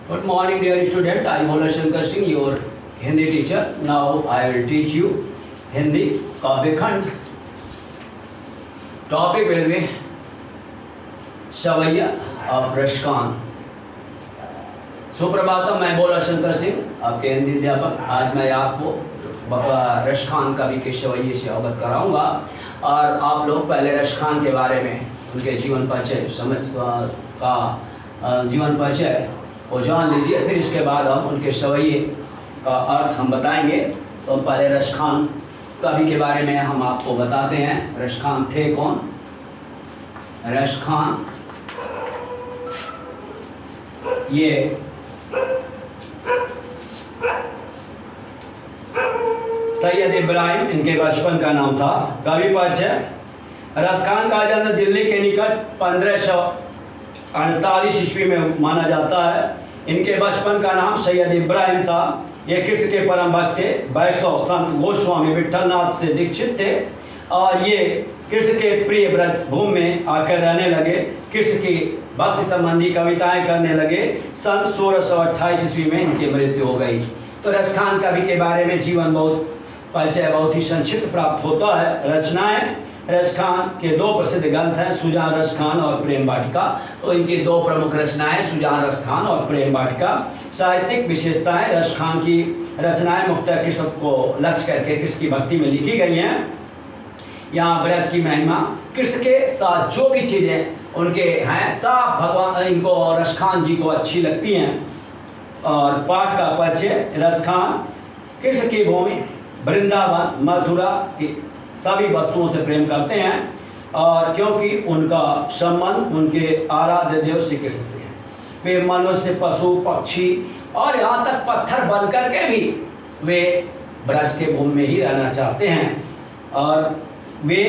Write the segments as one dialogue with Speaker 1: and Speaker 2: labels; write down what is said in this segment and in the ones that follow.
Speaker 1: Good morning, dear student. I am Bhola Shankar Singh, your Hindi teacher. Now I will teach you Hindi Kavya Khand. Topic will be Savaiya of Rashkan. Suprabhatam, मैं भोला शंकर सिंह, आपके हिंदी अध्यापक। आज मैं आपको रशखान कवि के सवैये से अवगत कराऊंगा और आप लोग पहले रशखान के बारे में उनके जीवन परिचय जीवन परिचय को जान लीजिए। फिर इसके बाद हम उनके सवैये का अर्थ हम बताएंगे। तो पहले रशखान कवि के बारे में हम आपको बताते हैं। रशखान थे कौन? रशखान ये सैयद इब्राहिम इनके बचपन का नाम था। कवि परिचय। रशखान का जन्म दिल्ली के निकट 1548 ईस्वी में माना जाता है। इनके बचपन का नाम सैयद इब्राहिम था। ये कृष्ण के परम भक्त थे। वैष्णव संत गोस्वामी विठलनाथ से दीक्षित थे और ये कृष्ण के प्रिय व्रत भूमि में आकर रहने लगे। कृष्ण की भक्ति संबंधी कविताएं करने लगे। सन 1628 ईस्वी में इनकी मृत्यु हो गई। तो रशखान कवि के बारे में जीवन बहुत परिचय बहुत ही संक्षिप्त प्राप्त होता है। रचनाएं। रशखान के दो प्रसिद्ध ग्रंथ हैं, सुजान रशखान और प्रेम वाटिका। तो इनकी दो प्रमुख रचनाएं सुजान रशखान और प्रेम वाटिका। साहित्यिक विशेषताएं। रशखान की रचनाएं मुख्यतः कृष्ण को लक्ष्य करके कृष्ण की भक्ति में लिखी गई हैं। यहाँ ब्रज की महिमा, कृष्ण के साथ जो भी चीज़ें उनके हैं सब भगवान इनको रशखान जी को अच्छी लगती हैं। और पाठ का परिचय। रशखान कृष्ण की भूमि वृंदावन मथुरा की सभी वस्तुओं से प्रेम करते हैं और क्योंकि उनका संबंध उनके आराध्य देव श्री कृष्ण से है। वे मनुष्य पशु पक्षी और यहाँ तक पत्थर बन करके भी वे ब्रज के भूमि में ही रहना चाहते हैं। और वे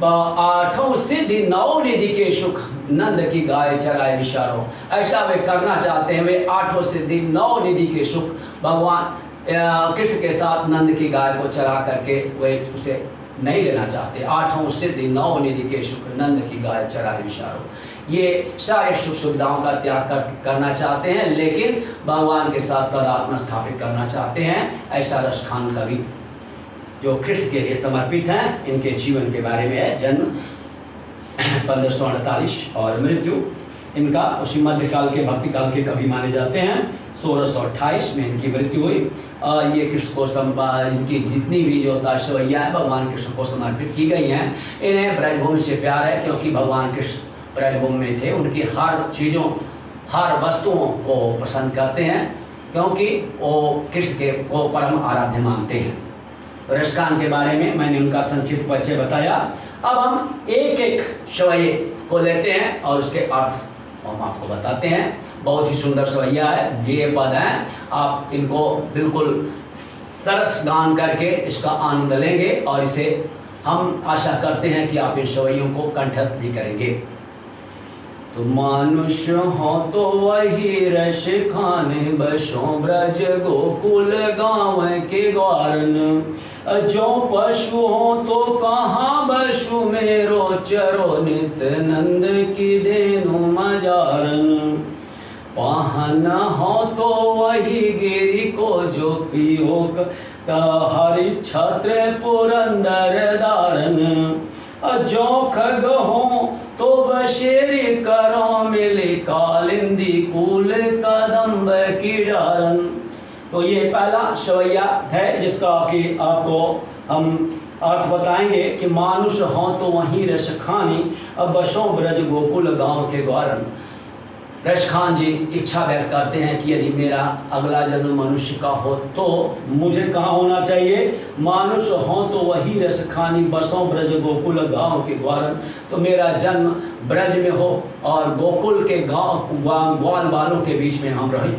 Speaker 1: 8 सिद्धि 9 निधि के सुख नंद की गाय चराए विचारो, ऐसा वे करना चाहते हैं। वे 8 सिद्धि 9 निधि के सुख भगवान कृष्ण के साथ नंद की गाय को चरा करके वे उसे नहीं लेना चाहते। 8 सिद्धि 9 निधि के सुख नंद की गाय चराए विचारो, ये सारे सुख सुविधाओं का त्याग करना चाहते हैं लेकिन भगवान के साथ तादात्म्य स्थापित करना चाहते हैं। ऐसा रशखान कवि जो कृष्ण के लिए समर्पित हैं। इनके जीवन के बारे में है। जन्म 1548 और मृत्यु इनका उसी मध्यकाल के भक्ति काल के कवि माने जाते हैं। 1628 में इनकी मृत्यु हुई और ये कृष्ण को इनकी जितनी भी जो सवैया है भगवान कृष्ण को समर्पित की गई हैं। इन्हें ब्रजभूमि से प्यार है क्योंकि भगवान कृष्ण ब्रजभूमि में थे। उनकी हर चीज़ों हर वस्तुओं को पसंद करते हैं क्योंकि वो कृष्ण के को परम आराध्य मानते हैं। रशखान के बारे में मैंने उनका संक्षिप्त परिचय बताया। अब हम एक एक सवैये को लेते हैं और उसके अर्थ हम आपको बताते हैं। बहुत ही सुंदर सवैया है, गेय पद हैं। आप इनको बिल्कुल सरस गान करके इसका आनंद लेंगे और इसे हम आशा करते हैं कि आप इन सवैयों को कंठस्थ भी करेंगे। तो मनुष्य हो तो वही रशखान, बसो ब्रज गोकुल गाँव के ग्वारन। जो पशु हो तो कहाँ बसु मेरो, चरो नित नंद की धेनु मजारन। वाहन हो तो वही गिरी को जो पियो, हरि छत्र पुरंदर दारन। जो खग हो तो बशेरी करो मिली, कालिंदी कूल कदम्ब की डारन। तो ये पहला सवैया है जिसका कि आपको हम अर्थ बताएंगे कि मानुष हो तो वहीं रशखानी, अब बसों ब्रज गोकुल गांव के ग्वारन। रशखान जी इच्छा व्यक्त करते हैं कि यदि मेरा अगला जन्म मनुष्य का हो तो मुझे कहाँ होना चाहिए? मानुष हो तो वही रशखानी, बसों ब्रज गोकुल गांव के ग्वारन। तो मेरा जन्म ब्रज में हो और गोकुल के गांव ग्वाल वालों के बीच में हम रहें।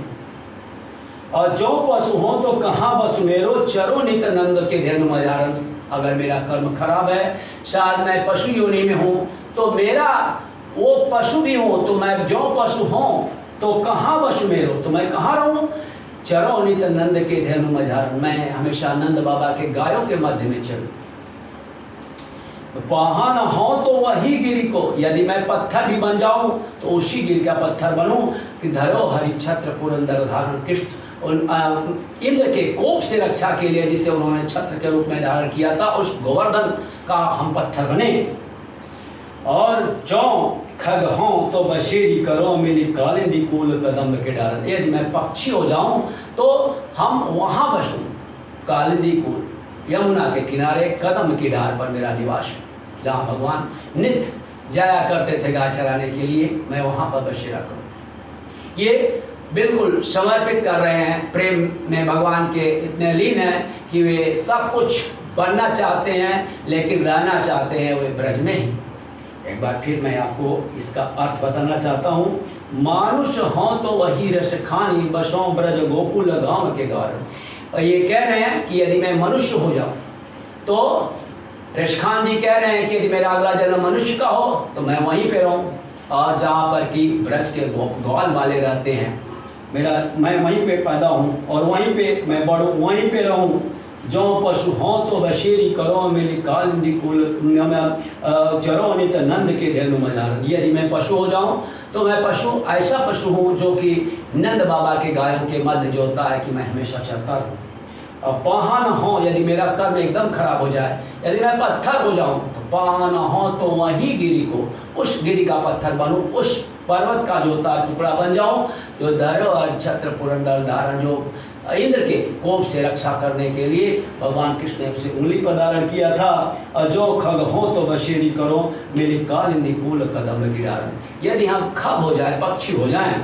Speaker 1: और जो पशु हो तो कहाँ बसु मेरो, चरो नित नंद के धेनु मजारन। अगर मेरा कर्म खराब है, शायद मैं पशु योनि में हूँ, तो मेरा वो पशु भी हूँ तो मैं जो पशु हूँ तो कहाँ बसु मेरो, तो मैं कहाँ रहूँ? चरो नित नंद के धेनु मजारन, मैं हमेशा नंद बाबा के गायों के मध्य में चलूँ। तो पाहन हो तो वही गिरी को, यदि मैं पत्थर भी बन जाऊं तो उसी गिर का पत्थर बनूं कि धरो हरि छत्र पुरंदर धारण कृष्ण, इंद्र के कोप से रक्षा के लिए जिसे उन्होंने छत्र के रूप में धारण किया था, उस गोवर्धन का हम पत्थर बने। और जो खग हो तो बशेरी करो मेरी कालिंदी कूल कदम के डाल, यदि मैं पक्षी हो जाऊं तो हम वहां बसूं, कालिंदी कूल यमुना के किनारे कदम की डाल पर मेरा निवास, जहाँ भगवान नित्य जाया करते थे गाय चराने के लिए, मैं वहां पर बसेरा करूं। ये बिल्कुल समर्पित कर रहे हैं, प्रेम में भगवान के इतने लीन हैं कि वे सब कुछ बनना चाहते हैं लेकिन रहना चाहते हैं वे ब्रज में ही। एक बार फिर मैं आपको इसका अर्थ बताना चाहता हूँ। मानुष हो तो वही रस खानी बसों ब्रज गोकुल गांव के गौरव। और ये कह रहे हैं कि यदि मैं मनुष्य हो जाऊं तो रशखान जी कह रहे हैं कि यदि मेरा अगला जन्म मनुष्य का हो तो मैं वहीं पे रहूं, और जहाँ पर कि ब्रज के ग्वाल वाले रहते हैं, मैं वहीं पे पैदा हूँ और वहीं पे मैं बढ़ूँ, वहीं पे रहूँ। जो पशु हों तो बशेरी करो मेरी कालिंदी कुल चरो नित नंद के धेनु मजार। यदि मैं पशु हो जाऊं तो मैं पशु ऐसा पशु हूं जो कि नंद बाबा के गायों के मध्य जो होता है कि मैं हमेशा चलता रहूं। और पाहन हो, यदि मेरा कर्म एकदम खराब हो जाए, यदि मैं पत्थर हो जाऊं तो पाहन हो तो वही गिरी को, उस गिरी का पत्थर बनूं, उस पर्वत का जो होता है टुकड़ा बन जाऊं, जो धरो और छत्र पुरंदर धारण, जो इंद्र के कोप से रक्षा करने के लिए भगवान कृष्ण ने उसे उंगली पर धारण किया था। और जो खग हो तो बशेरी करो मेरी कालिंदी कूल कदम की डाल। यदि हम खग हो जाए, पक्षी हो जाएं,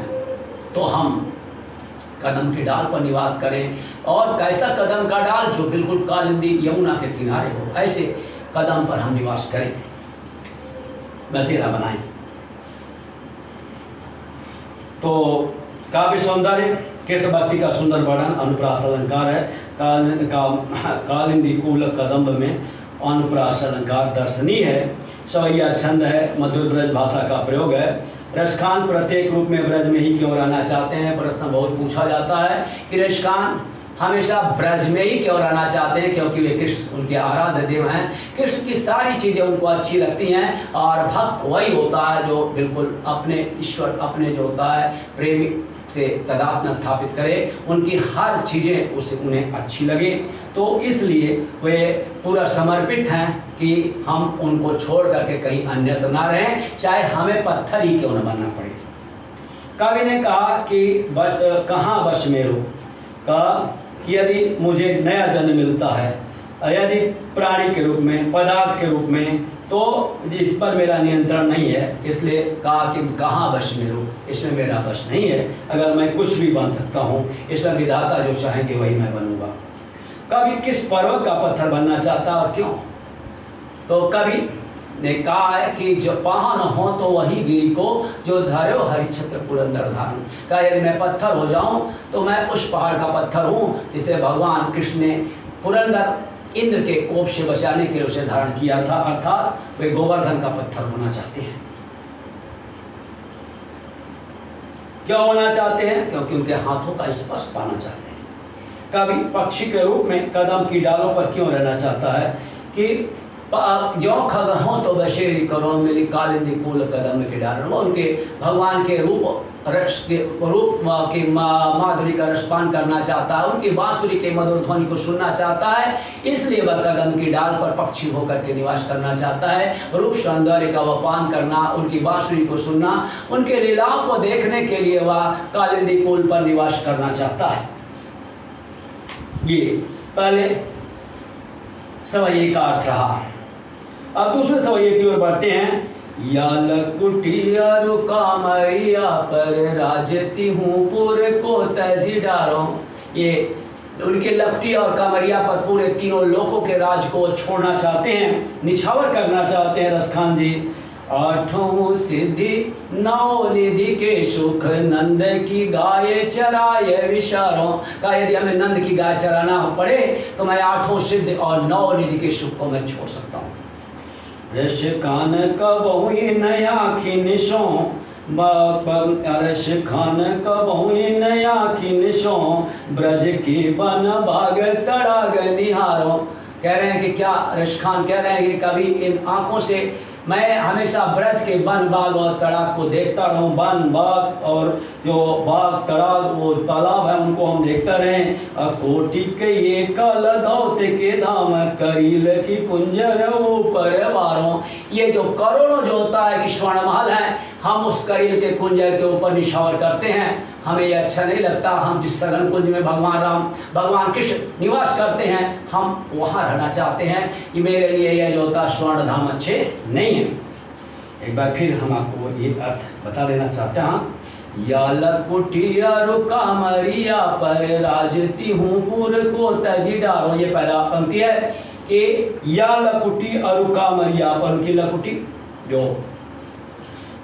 Speaker 1: तो हम कदम की डाल पर निवास करें। और कैसा कदम का डाल? जो बिल्कुल कालिंदी यमुना के किनारे हो, ऐसे कदम पर हम निवास करें, बसेरा बनाएं। तो काव्य सौंदर्य कृष्ण भक्ति का सुंदर वर्णन अनुप्रास अलंकार है। कालिंदी कूल कदम्ब में अनुप्रास अलंकार दर्शनीय है। सवैया छंद है, मधुर ब्रज भाषा का प्रयोग है। रसखान प्रत्येक रूप में ब्रज में ही क्यों रहना चाहते हैं? प्रश्न बहुत पूछा जाता है कि रसखान हमेशा ब्रज में ही क्यों रहना चाहते हैं? क्योंकि वे कृष्ण उनके आराध्य देव हैं। कृष्ण की सारी चीज़ें उनको अच्छी लगती हैं, और भक्त वही होता है जो बिल्कुल अपने ईश्वर, अपने जो होता है प्रेमी से तदात्म्य स्थापित करे, उनकी हर चीज़ें उसे उन्हें अच्छी लगे। तो इसलिए वे पूरा समर्पित हैं कि हम उनको छोड़ करके कहीं अन्यत्र ना रहें, चाहे हमें पत्थर ही क्यों न बनना पड़े। कवि ने कहा कि कहाँ वश में रो, कहा कि यदि मुझे नया जन्म मिलता है, यदि प्राणी के रूप में, पदार्थ के रूप में, तो इस पर मेरा नियंत्रण नहीं है। इसलिए कहा कि कहाँ वश में रो, इसमें मेरा वश नहीं है। अगर मैं कुछ भी बन सकता हूँ, इसमें विधाता जो चाहेंगे वही मैं बनूंगा। कवि किस पर्वत का पत्थर बनना चाहता और क्यों? तो कवि ने कहा है कि जो पाहन हो तो वही गिरी को, जो धरो हरि छत्र पुरंदर धारण। कहा यदि मैं पत्थर हो जाऊं तो मैं उस पहाड़ का पत्थर हूं जिसे भगवान कृष्ण ने पुरंदर इंद्र के कोप से बचाने के लिए उसे धारण किया था, अर्थात वे गोवर्धन का पत्थर होना चाहते हैं। क्यों होना चाहते हैं? क्योंकि उनके हाथों का स्पर्श पाना चाहते हैं। कभी पक्षी के रूप में कदम की डालों पर क्यों रहना चाहता है कि जो खग हो तो बशेरी करो मेरी कालिंदी कूल कदम के डाल। वो उनके भगवान के रूप रस के रूप की माधुरी का रसपान करना चाहता है, उनकी बांसुरी के मधुर ध्वनि को सुनना चाहता है, इसलिए वह कदम की डाल पर पक्षी होकर के निवास करना चाहता है। रूप सौंदर्य का वह पान करना, उनकी बांसुरी को सुनना, उनके लीलाओं को देखने के लिए वह कालिंदी कूल पर निवास करना चाहता है। ये पहले सवैये का अर्थ रहा। अब दूसरे सवैये की ओर बढ़ते हैं। या लकुटिया कामैया पर राजती हूँ पूरे को तैसी डारो। ये उनके लकुटी और कामरिया पर पूरे तीनों लोकों के राज को छोड़ना चाहते हैं, निछावर करना चाहते हैं रसखान जी। आठों सिद्धि नौ निधि के सुख नंद की गाय चराय विचारों। का यदि हमें नंद की गाय चराना पड़े तो मैं आठों सिद्धि और नौ निधि के सुख को मैं छोड़ सकता हूँ। रस कान कबहुई नया खिनिशो, रस खान कबहुई नया खिनिशो, ब्रज की बन बाग तड़ाग निहारो। कह रहे हैं कि क्या रश खान कह रहे हैं कि कभी इन आंखों से मैं हमेशा ब्रज के वन बाग और तड़ाग को देखता रहूं। वन बाग और जो बाग तड़ाग वो तालाब है उनको हम देखता रहें। कोटि के ये कल दौते के धाम करील की कुंजर ऊपर वारों। ये जो करोड़ों जो होता है कि स्वर्ण महल है, हम उस करील के कुंजर के ऊपर निशावर करते हैं। हमें ये अच्छा नहीं लगता। हम जिस सघन कुंज में भगवान राम भगवान कृष्ण निवास करते हैं, हम वहाँ रहना चाहते हैं। कि मेरे लिए यह जो होता स्वर्ण धाम अच्छे नहीं है। एक बार फिर हम आपको ये अर्थ बता देना चाहते हैं। या लकुटिया रुका मरिया पर राजती हूँ पूर को तजी डारो। ये पहला पंक्ति है कि या लकुटी अरुका मरिया पर, उनकी लकुटी जो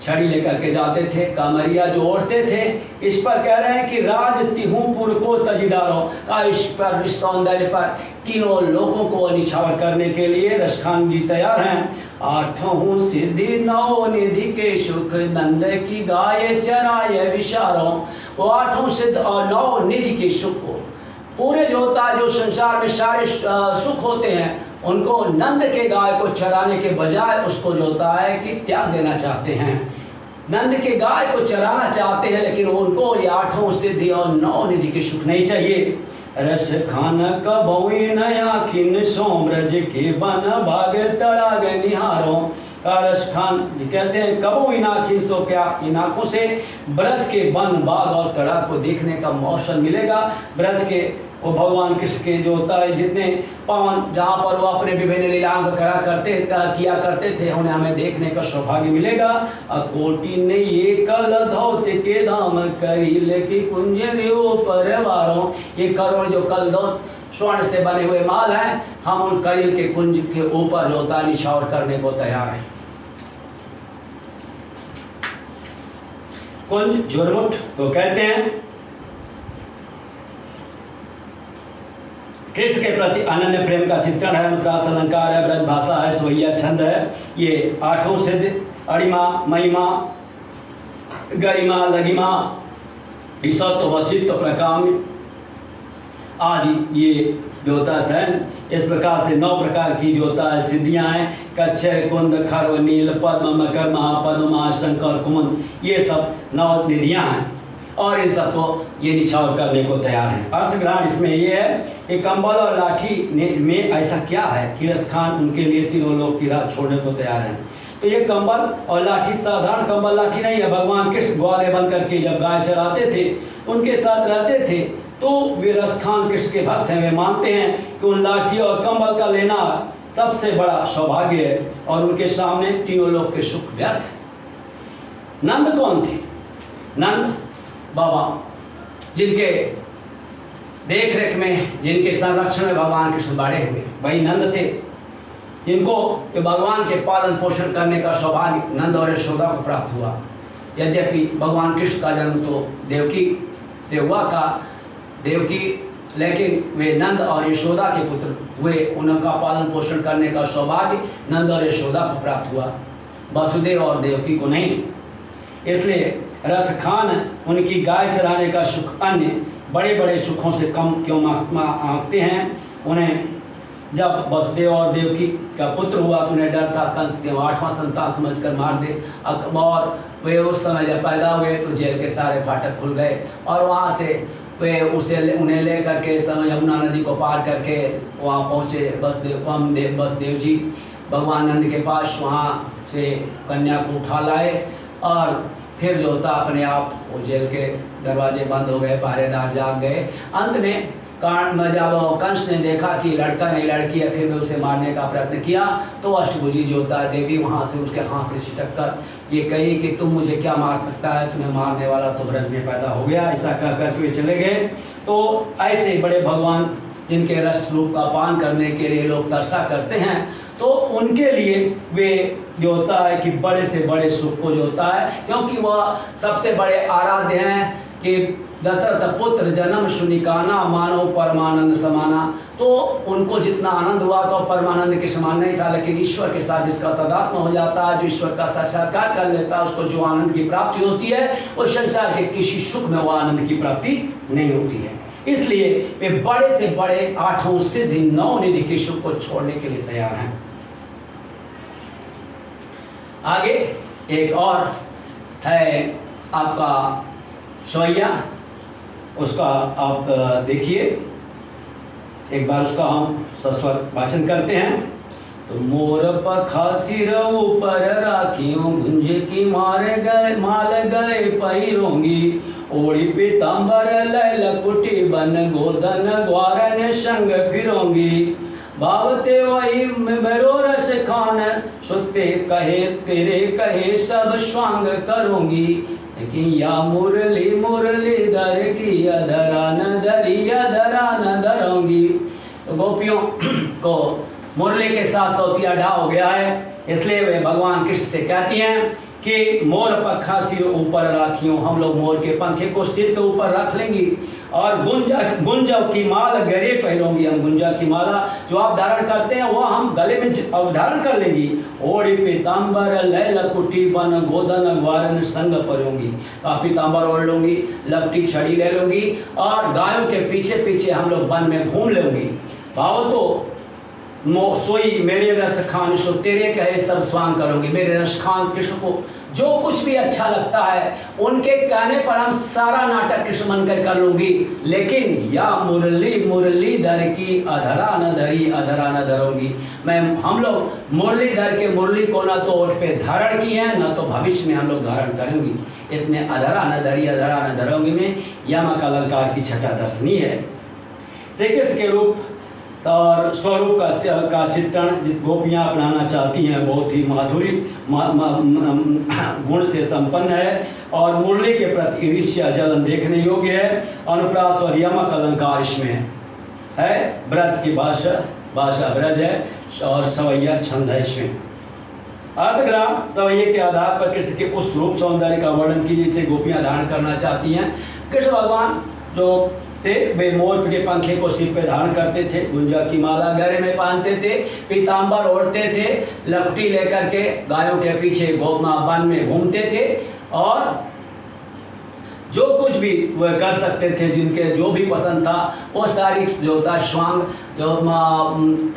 Speaker 1: छड़ी लेकर के जाते थे, कामरिया जो ओढ़ते थे, इस पर कह रहे हैं कि राज तिहुपुर को तजिडारो का इस पर इस सौंदर्य पर तीनों लोगों को निछावर करने के लिए रसखान जी तैयार हैं। आठों सिद्धि नौ निधि के सुख नंद की गाय चराय विशारों। वो आठों सिद्ध और नौ निधि के सुख को पूरे जो होता है, जो संसार में सारे सुख होते हैं, उनको नंद के गाय को चराने के बजाय उसको जो होता है कि त्याग देना चाहते हैं। नंद के गाय को चराना चाहते हैं, लेकिन उनको ये आठों सिद्धि और नौ निधि के सुख नहीं चाहिए। रस खान कबोई नया खिन सोमरज के बन भाग तड़ाग निहारों। रस खान कहते हैं कबो इन आँखों से, क्या इन आँखों से ब्रज के वन बाग और तड़ाग को देखने का मौसम मिलेगा। ब्रज के वो भगवान कृष्ण के जो होता है जितने पावन, जहाँ पर वो अपने विभिन्न लीलाओं को किया करते थे, उन्हें हमें देखने का सौभाग्य मिलेगा। कोटि ने ये कल धौत के धाम करील की कुंजर ऊपर वारों। ये करोड़ जो कल धौत स्वर्ण से बने हुए माल हैं, हम उन करील के कुंज के ऊपर जो होता है निछावर करने को तैयार हैं। कुंज झुरमुट तो कहते हैं कृष्ण के प्रति अनन्य प्रेम का चित्रण है, अनुप्रास अलंकार है, ब्रज भाषा है, स्वैया छंद है। ये आठों सिद्ध अरिमा महिमा गरिमा लगिमा ईसत्व वसित्व प्रकाम्य आदि ये जो होता है इस प्रकार से 9 प्रकार की जो होता है सिद्धियाँ हैं। कच्छय कुंद खर्व नील पद्म मकर महापद्म शंकर कुमुद, ये सब 9 निधियाँ हैं और इन सबको ये निछावर करने को तैयार हैं। अर्थग्रहण इसमें ये है कि कंबल और लाठी में ऐसा क्या है कि रस खान उनके लिए तीनों लोग की राह छोड़ने को तैयार हैं। तो ये कंबल और लाठी साधारण कंबल लाठी नहीं है। भगवान कृष्ण ग्वाले बन करके जब गाय चराते थे, उनके साथ रहते थे, तो वे रस खान कृष्ण के भक्त हैं। वे मानते हैं कि उन लाठी और कंबल का लेना सबसे बड़ा सौभाग्य है और उनके सामने तीनों लोग के सुख व्यर्थ है। नंद कौन थे? नंद बाबा, जिनके देख रेख में, जिनके संरक्षण में भगवान कृष्ण बड़े हुए, वही नंद थे। जिनको भगवान के पालन पोषण करने का सौभाग्य नंद और यशोदा को प्राप्त हुआ। यद्यपि भगवान कृष्ण का जन्म तो देवकी से हुआ था, देवकी, लेकिन वे नंद और यशोदा के पुत्र हुए। उनका पालन पोषण करने का सौभाग्य नंद और यशोदा को प्राप्त हुआ, वसुदेव और देवकी को नहीं। इसलिए रस खान उनकी गाय चराने का सुख अन्य बड़े बड़े सुखों से कम क्यों आंकते हैं। उन्हें जब वसुदेव और देवकी का पुत्र हुआ तो उन्हें डर था कंस के 8वां संतान समझकर मार दे। और वे उस समय जब पैदा हुए तो जेल के सारे फाटक खुल गए और वहाँ से वे उन्हें ले करके समय यमुना नदी को पार करके वहाँ पहुँचे वसुदेव जी भगवान नंद के पास। वहाँ से कन्या को उठा लाए और फिर जो होता अपने आप वो जेल के दरवाजे बंद हो गए, पहरेदार जाग गए। अंत में जब कंस ने देखा कि लड़का नहीं लड़की है, फिर वे उसे मारने का प्रयत्न किया तो अष्टभुजी जो होता है देवी वहाँ से उसके हाथ से छिटक कर ये कही कि तुम मुझे क्या मार सकता है, तुम्हें मारने वाला तो ब्रज में पैदा हो गया। ऐसा कहकर वे चले गए। तो ऐसे बड़े भगवान जिनके रस रूप का पान करने के लिए लोग तरसा करते हैं, तो उनके लिए वे जो होता है कि बड़े से बड़े सुख को जो होता है, क्योंकि वह सबसे बड़े आराध्य हैं कि दशरथ पुत्र जन्म सुनिकाना मानव परमानंद समाना। तो उनको जितना आनंद हुआ तो परमानंद के समान नहीं था, लेकिन ईश्वर के साथ जिसका तदात्म्य हो जाता है, जो ईश्वर का साक्षात्कार कर लेता है, उसको जो आनंद की प्राप्ति होती है, उस संसार के किसी सुख में वो आनंद की प्राप्ति नहीं होती है। इसलिए वे बड़े से बड़े 8 सिद्धि 9 निधि कृष्ण को छोड़ने के लिए तैयार हैं। आगे एक और है आपका सवैया, उसका आप देखिए, एक बार उसका हम सस्वर भाषण करते हैं। तो मोर पखा सिर ऊपर राखियों, गुंजे की मारे गए माल गए पैरोंगी, ओढ़ी पीताम्बर लैल कुटी बन गोदन ग्वारन संग फिरोंगी, भावते वही मेरो रस खान, सुते कहे तेरे कहे सब स्वांग करूंगी, लेकिन या मुरली मुरली दर की अधरा न धरी अधरा न धरूंगी। तो गोपियों को मुरली के साथ सौतिया ढा हो गया है, इसलिए वे भगवान कृष्ण से कहती हैं कि मोर पखा सिर ऊपर राखियों, हम लोग मोर के पंखे को सिर के ऊपर रख लेंगी, और गुंजा की माला गले पहनूंगी, हम गुंजा की माला जो आप धारण करते हैं वो हम गले में धारण कर लेंगी, ओढ़ी पीताम्बर लैल कुटी बन गोदन ग्वारन संग परूंगी, पीताम्बर ओढ़ लूंगी, लपटी छड़ी ले लूंगी, और गायों के पीछे पीछे हम लोग वन में घूम लेंगी। भाव तो सोई मेरे रस खान, सो तेरे कहे सब स्वांग करूंगी। मेरे रस खान कृष्ण को जो कुछ भी अच्छा लगता है उनके कहने पर हम सारा नाटक कृष्ण बनकर कर लूंगी, लेकिन या मुरली मुरली धर की अधरा न धरी अधरा न धरूंगी। हम लोग मुरली धर के मुरली को ना तो ओठ पे धारण की है, ना तो भविष्य में हम लोग धारण करेंगे। इसमें अधरा न धरी अधरा न धरूंगी में यमक अलंकार की छठा दर्शनी है। श्री कृष्ण के रूप और स्वरूप का चित्रण जिस गोपियाँ अपनाना चाहती हैं बहुत ही माधुरी गुण से संपन्न है, और मुरली के प्रति ईर्ष्या जलन देखने योग्य है। अनुप्रास और यमक अलंकार इसमें है, ब्रज की भाषा ब्रज है, और सवैया छंद है इसमें। अर्थग्राम सवैये के आधार पर कृष्ण के उस रूप सौंदर्य का वर्णन की जिसे गोपियाँ धारण करना चाहती हैं। कृष्ण भगवान जो थे वे मोर के पंखे को सिर पे धारण करते थे, गुंजा की माला गले में पहनते थे, पीताम्बर ओढ़ते थे, लपटी लेकर के गायों के पीछे गोपना वन में घूमते थे, और जो कुछ भी वह कर सकते थे, जिनके जो भी पसंद था वो सारी जो था स्वांग जो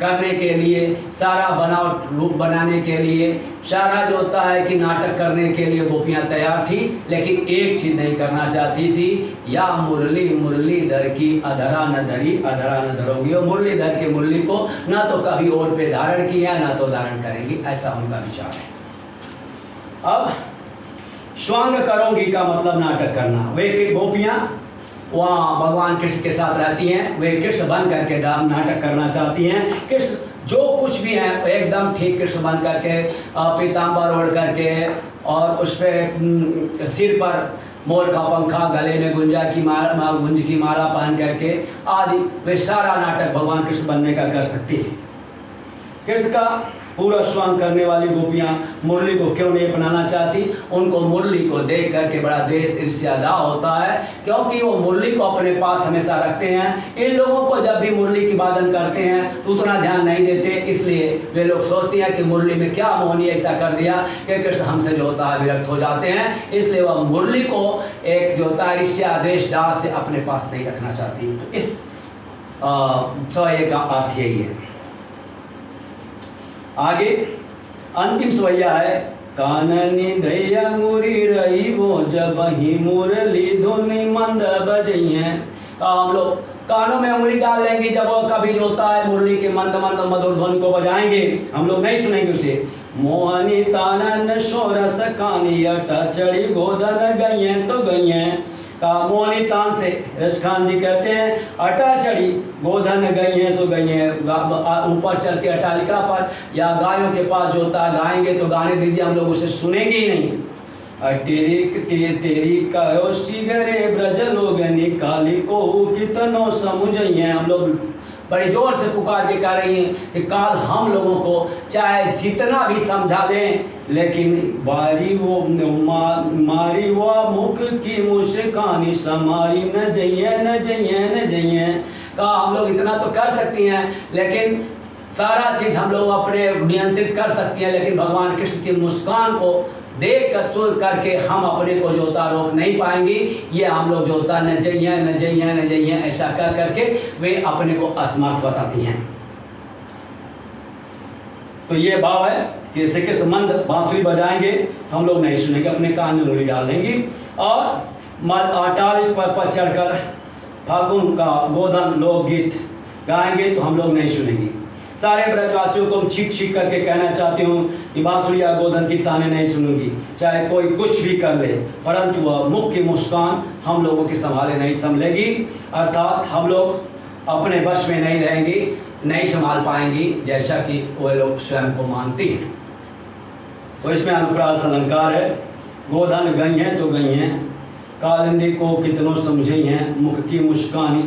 Speaker 1: करने के लिए, सारा बनावट रूप बनाने के लिए, सारा जो होता है कि नाटक करने के लिए गोपियाँ तैयार थी, लेकिन एक चीज़ नहीं करना चाहती थी, या मुरली मुरली धर की अधरा न धरी अधरा न धरोगी। और मुरली धर के मुरली को ना तो कभी ओर पे धारण किया ना तो धारण करेंगी, ऐसा उनका विचार है। अब स्वांग करोगी का मतलब नाटक करना। वे गोपियाँ वहाँ भगवान कृष्ण के साथ रहती हैं, वे कृष्ण बन करके नाटक करना चाहती हैं। कृष्ण जो कुछ भी हैं एकदम ठीक कृष्ण बन करके, पीताम्बर ओढ़ करके, और उस पर सिर पर मोर का पंखा, गले में गुंजा की गुंज की माला पहन करके आदि, वे सारा नाटक भगवान कृष्ण बनने का कर सकती है। कृष्ण का पूरा स्वांग करने वाली गोपियाँ मुरली को क्यों नहीं अपनाना चाहती? उनको मुरली को देख करके बड़ा द्वेष ईर्ष्या होता है, क्योंकि वो मुरली को अपने पास हमेशा रखते हैं। इन लोगों को जब भी मुरली की वादन करते हैं तो उतना ध्यान नहीं देते, इसलिए वे लोग सोचते हैं कि मुरली में क्या मोहनी ऐसा कर दिया कि कृष्ण हमसे जो होता है विरक्त हो जाते हैं, इसलिए वह मुरली को एक जो होता है ईर्ष्या द्वेष डार से अपने पास नहीं रखना चाहती। तो इस सवैये का अर्थ यही है। आगे अंतिम सवैया है, काननी दैया मुरी रही वो जब ही मुरली धुनी मंद बजइए। हम लोग कानों में उंगली डाल लेंगे जब वो कभी जो होता है मुरली के मंद मंद मधुर ध्वनि को बजाएंगे, हम लोग नहीं सुनेंगे उसे। मोहनी तानन शोरस कानी अटा चढ़ी गोदन गई तो गई का मोहनी तान से रसखान जी कहते हैं अटा चढ़ी गोधन गई हैं सो गई हैं, ऊपर चलती अटालिका पर या गायों के पास जो होता है गाएंगे तो गाने दीजिए, हम लोग उसे सुनेंगे ही नहीं। तेरी कहो शिगरे ब्रज लोग निकाली को कितनो समझिए। हम लोग बड़ी जोर से पुकार के कह रही हैं कि काल हम लोगों को चाहे जितना भी समझा दें, लेकिन बारी वो मारी वो मुख की मुस्कानी समारी न जइए न जइए न जइए का हम लोग इतना तो कर सकती हैं, लेकिन सारा चीज़ हम लोग अपने नियंत्रित कर सकती हैं, लेकिन भगवान कृष्ण की मुस्कान को देख कर सुन करके हम अपने को जोता रोक नहीं पाएंगे। ये हम लोग जोता न जइया ऐसा कर करके वे अपने को असमर्थ बताती हैं। तो ये भाव है कि श्री कृष्ण मंद बांसुरी बजाएंगे हम लोग नहीं सुनेंगे, अपने कान में उंगली डाल देंगे। और अटारी पर चढ़कर फागुन का गोधन लोकगीत गाएंगे तो हम लोग नहीं सुनेंगे। सारे ब्रजवासियों को छीक छीक करके कहना चाहती हूँ कि बांसुरी या गोधन की ताने नहीं सुनूंगी, चाहे कोई कुछ भी कर ले, परंतु वह मुख की मुस्कान हम लोगों की संभाले नहीं संभलेगी। अर्थात हम लोग अपने वश में नहीं रहेंगे, नहीं संभाल पाएंगी, जैसा कि वे लोग स्वयं को मानती हैं। तो इसमें अनुप्रास अलंकार है। गोधन गई हैं तो गई हैं, कालिंदी को कितनों समझे हैं, मुख की मुस्कानी।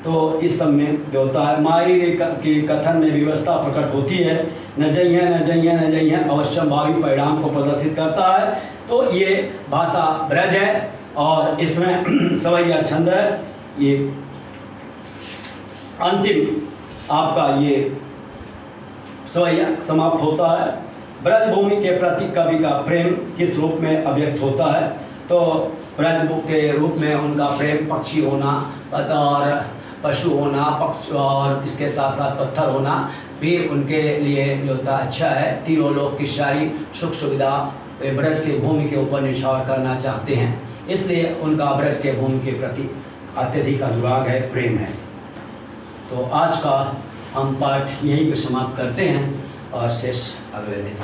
Speaker 1: तो इस सब में जो होता है माई की कथन में व्यवस्था प्रकट होती है। न जइया अवश्यम भावी परिणाम को प्रदर्शित करता है। तो ये भाषा ब्रज है और इसमें सवैया छंद है। ये अंतिम आपका ये सवैया समाप्त होता है। ब्रजभूमि के प्रति कवि का प्रेम किस रूप में अभिव्यक्त होता है? तो ब्रज के रूप में उनका प्रेम पक्षी होना और पशु होना, पक्षी और इसके साथ साथ पत्थर होना भी उनके लिए जो होता अच्छा है। तीनों लोग की सारी सुख सुविधा ब्रज के भूमि के ऊपर निछावर करना चाहते हैं, इसलिए उनका ब्रज के भूमि के प्रति अत्यधिक अनुराग है, प्रेम है। तो आज का हम पाठ यहीं पर समाप्त करते हैं और शेष अगले दिन।